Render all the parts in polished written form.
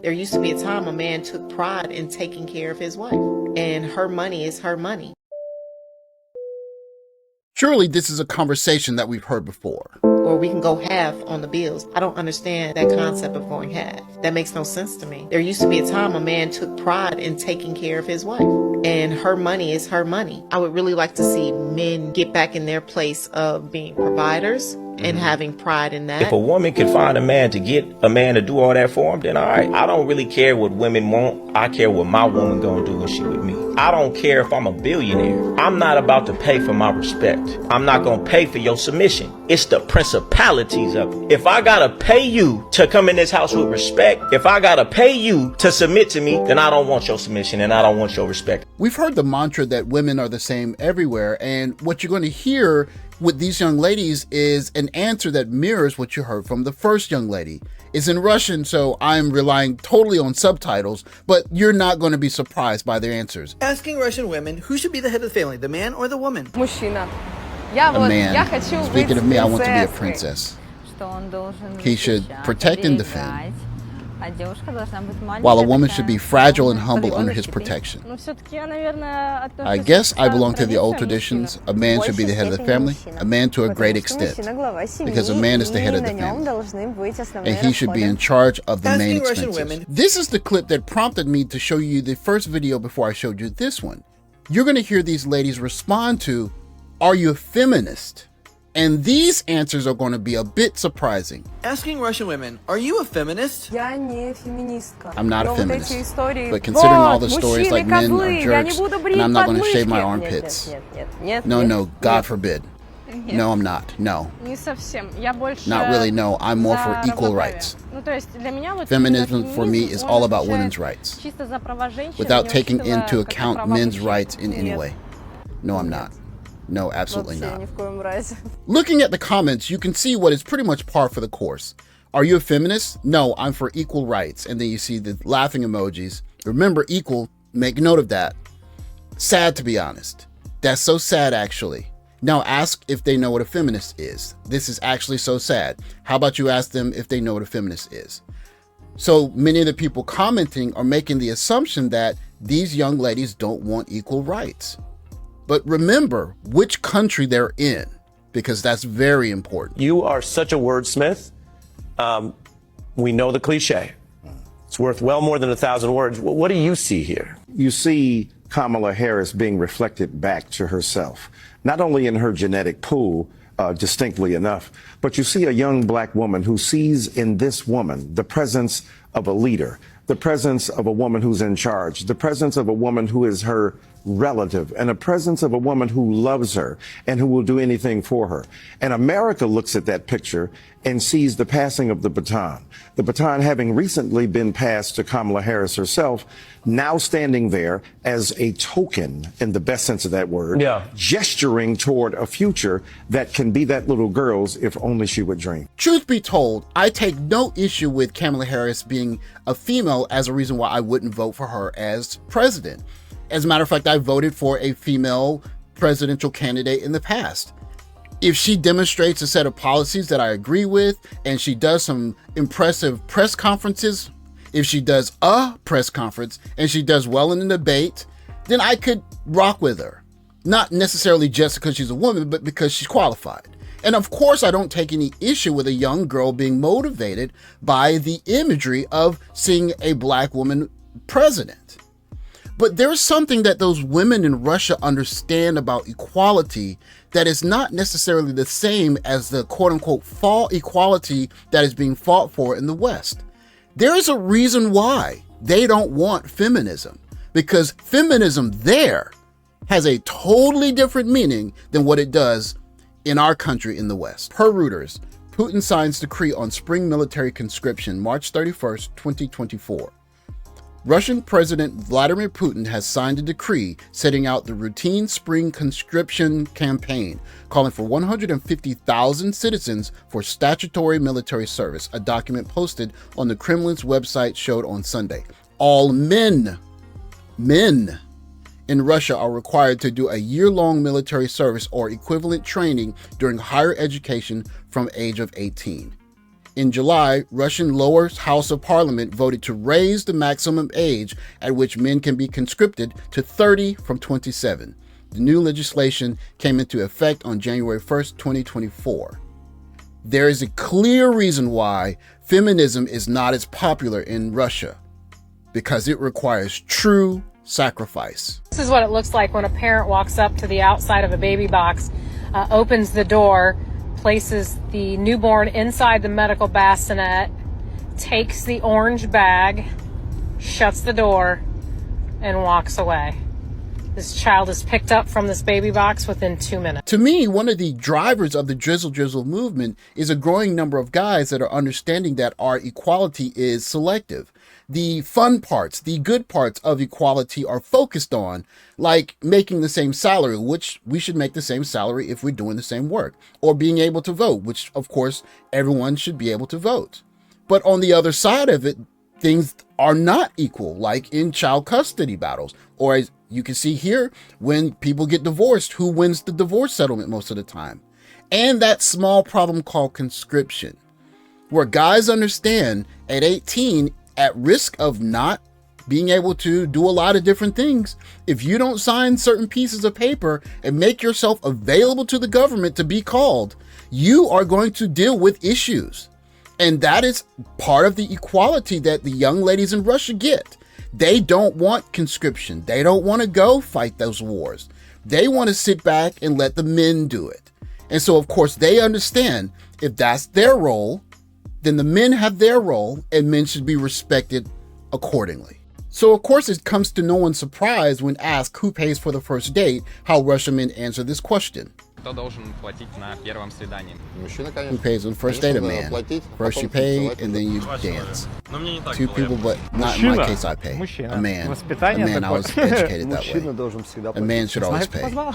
There used to be a time a man took pride in taking care of his wife, and her money is her money. Surely this is a conversation that we've heard before. Or we can go half on the bills. I don't understand that concept of going half. That makes no sense to me. There used to be a time a man took pride in taking care of his wife, and her money is her money. I would really like to see men get back in their place of being providers and having pride in that. If a woman can find a man to get a man to do all that for him, then all right. I don't really care what women want. I care what my woman gonna do when she with me. I don't care if I'm a billionaire. I'm not about to pay for my respect. I'm not gonna pay for your submission. It's the principalities of it. If I gotta pay you to come in this house with respect, if I gotta pay you to submit to me, then I don't want your submission and I don't want your respect. We've heard the mantra that women are the same everywhere, and what you're going to hear with these young ladies is an answer that mirrors what you heard from the first young lady. It's in Russian, so I'm relying totally on subtitles, but you're not going to be surprised by their answers. Asking Russian women who should be the head of the family, the man or the woman? Mужчина. A man. Speaking of me, I want to be a princess. He should protect and defend, while a woman should be fragile and humble under his protection. I guess I belong to the old traditions. A man should be the head of the family, a man to a great extent, because a man is the head of the family, and he should be in charge of the main expenses. This is the clip that prompted me to show you the first video before I showed you this one. You're going to hear these ladies respond to, "Are you a feminist?" And these answers are going to be a bit surprising. Asking Russian women, are you a feminist? I'm not a feminist, but considering all the stories like men are jerks, and I'm not going to shave my armpits. No, God forbid. No, I'm not. No. Not really, no. I'm more for equal rights. Feminism for me is all about women's rights, without taking into account men's rights in any way. No, I'm not. No, absolutely not. Looking at the comments, you can see what is pretty much par for the course. Are you a feminist? No, I'm for equal rights. And then you see the laughing emojis. Remember, equal, make note of that. Sad, to be honest. That's so sad, actually. Now ask if they know what a feminist is. This is actually so sad. How about you ask them if they know what a feminist is? So many of the people commenting are making the assumption that these young ladies don't want equal rights. But remember which country they're in, because that's very important. You are such a wordsmith. We know the cliche. It's worth well more than 1,000 words. What do you see here? You see Kamala Harris being reflected back to herself, not only in her genetic pool, distinctly enough, but you see a young black woman who sees in this woman the presence of a leader, the presence of a woman who's in charge, the presence of a woman who is her relative, and a presence of a woman who loves her and who will do anything for her. And America looks at that picture and sees the passing of the baton having recently been passed to Kamala Harris herself, now standing there as a token, in the best sense of that word, gesturing toward a future that can be that little girl's if only she would dream. Truth be told, I take no issue with Kamala Harris being a female as a reason why I wouldn't vote for her as president. As a matter of fact, I voted for a female presidential candidate in the past. If she demonstrates a set of policies that I agree with, and she does some impressive press conferences, if she does a press conference and she does well in the debate, then I could rock with her. Not necessarily just because she's a woman, but because she's qualified. And of course, I don't take any issue with a young girl being motivated by the imagery of seeing a black woman president. But there's something that those women in Russia understand about equality that is not necessarily the same as the quote-unquote fall equality that is being fought for in the West. There is a reason why they don't want feminism, because feminism there has a totally different meaning than what it does in our country in the West. Per Reuters, Putin signs decree on spring military conscription March 31st, 2024. Russian President Vladimir Putin has signed a decree setting out the routine spring conscription campaign, calling for 150,000 citizens for statutory military service, a document posted on the Kremlin's website showed on Sunday. All men in Russia are required to do a year-long military service or equivalent training during higher education from age of 18. In July, Russian lower house of parliament voted to raise the maximum age at which men can be conscripted to 30 from 27. The new legislation came into effect on January 1st, 2024. There is a clear reason why feminism is not as popular in Russia, because it requires true sacrifice. This is what it looks like when a parent walks up to the outside of a baby box, opens the door, places the newborn inside the medical bassinet, takes the orange bag, shuts the door, and walks away. This child is picked up from this baby box within 2 minutes. To me, one of the drivers of the drizzle drizzle movement is a growing number of guys that are understanding that our equality is selective. The fun parts, the good parts of equality are focused on, like making the same salary, which we should make the same salary if we're doing the same work, or being able to vote, which of course everyone should be able to vote. But on the other side of it, things are not equal, like in child custody battles, or as you can see here, when people get divorced, who wins the divorce settlement most of the time? And that small problem called conscription, where guys understand at 18, at risk of not being able to do a lot of different things, if you don't sign certain pieces of paper and make yourself available to the government to be called, you are going to deal with issues. And that is part of the equality that the young ladies in Russia get. They don't want conscription. They don't want to go fight those wars. They want to sit back and let the men do it. And so, of course, they understand if that's their role, then the men have their role and men should be respected accordingly. So, of course, it comes to no one's surprise when asked who pays for the first date, how Russian men answer this question. Кто должен платить на первом свидании? Мужчина, конечно. Who pays on the first date? A Конечно, man. надо платить, First you потом pay танцевать and then you Два dance. человека. Но мне не так Two было, people, я but not in my Мужчина. case I pay. Мужчина. A man. Воспитание A man, I was такое. educated that Мужчина way. должен всегда A платить. man should always Знаешь, pay. позвал?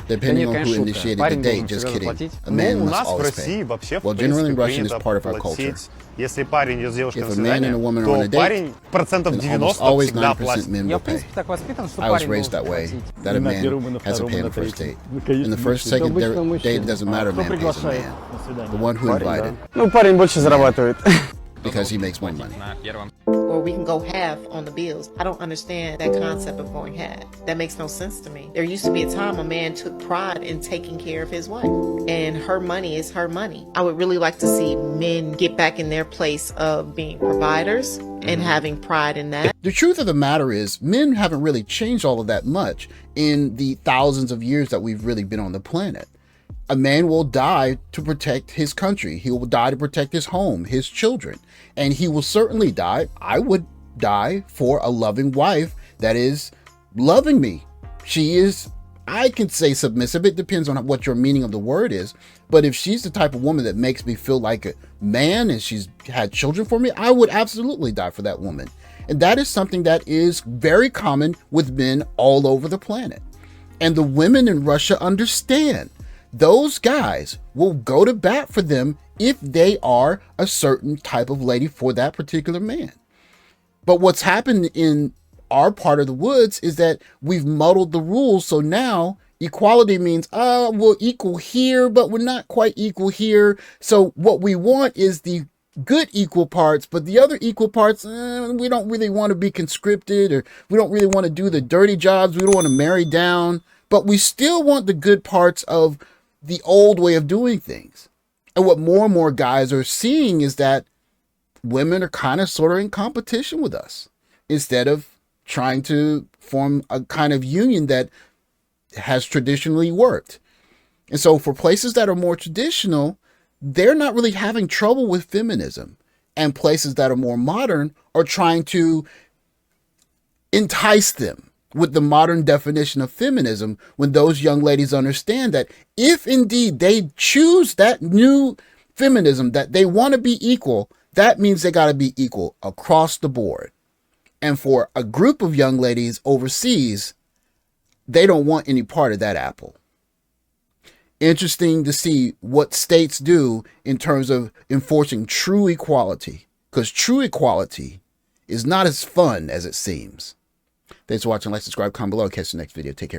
Depending Да on нет, who конечно, initiated the парень date, должен just всегда kidding. заплатить. A man у must нас в always России pay. вообще, в Well, generally in принципе, Russian is принято part of our culture. платить. Если парень идет с девушкой If на a man and a свидание, woman are on a то date, парень процентов then 90 almost always всегда 9% платит. men Я, will в pay. принципе, так воспитан, что I was парень raised должен that way, платить. that a И на man первом, и на has to втором, pay и on на the first третьем. date. Ну, конечно, In the first, мужчина. second Обычно date, мужчина. it doesn't matter, Кто man pays a приглашает man. на свидание? The one who Парень, invited, да. Ну, парень больше зарабатывает. because he makes more money. на первом. Or we can go half on the bills. I don't understand that concept of going half. That makes no sense to me. There used to be a time a man took pride in taking care of his wife, and her money is her money. I would really like to see men get back in their place of being providers and having pride in that. The truth of the matter is, men haven't really changed all of that much in the thousands of years that we've really been on the planet. A man will die to protect his country. He will die to protect his home, his children. And he will certainly die. I would die for a loving wife that is loving me. She is, I can say submissive. It depends on what your meaning of the word is. But if she's the type of woman that makes me feel like a man and she's had children for me, I would absolutely die for that woman. And that is something that is very common with men all over the planet. And the women in Russia understand. Those guys will go to bat for them if they are a certain type of lady for that particular man. But what's happened in our part of the woods is that we've muddled the rules. So now equality means, we're equal here, but we're not quite equal here. So what we want is the good equal parts, but the other equal parts, we don't really want to be conscripted, or we don't really want to do the dirty jobs. We don't want to marry down, but we still want the good parts of the old way of doing things. And what more and more guys are seeing is that women are kind of sort of in competition with us instead of trying to form a kind of union that has traditionally worked. And so for places that are more traditional, they're not really having trouble with feminism. And places that are more modern are trying to entice them with the modern definition of feminism, when those young ladies understand that if indeed they choose that new feminism, that they want to be equal, that means they got to be equal across the board. And for a group of young ladies overseas, they don't want any part of that apple. Interesting to see what states do in terms of enforcing true equality, because true equality is not as fun as it seems. Thanks for watching. Like, subscribe, comment below. Catch you next video. Take care.